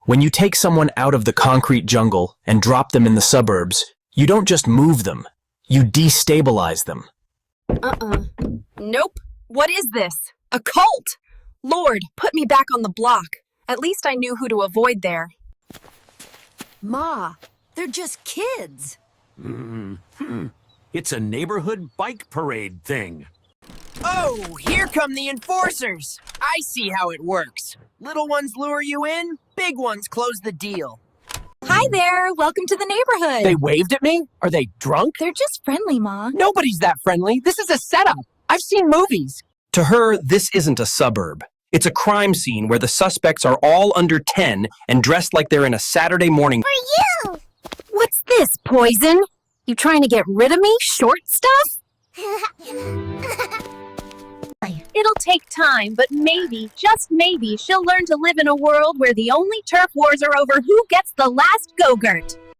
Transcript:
When you take someone out of the concrete jungle and drop them in the suburbs, you don't just move them, you destabilize them. Nope. What is this? A cult? Lord, put me back on the block. At least I knew who to avoid there. Ma, they're just kids. It's a neighborhood bike parade thing. Oh, here come the enforcers. I see how it works. Little ones lure you in, big ones close the deal. Hi there. Welcome to the neighborhood. They waved at me? Are they drunk? They're just friendly, Ma. Nobody's that friendly. This is a setup. I've seen movies. To her, this isn't a suburb. It's a crime scene where the suspects are all under 10 and dressed like they're in a Saturday morning. For you! What's this, poison? You trying to get rid of me, short stuff? It'll take time, but maybe, just maybe, she'll learn to live in a world where the only turf wars are over who gets the last go-gurt.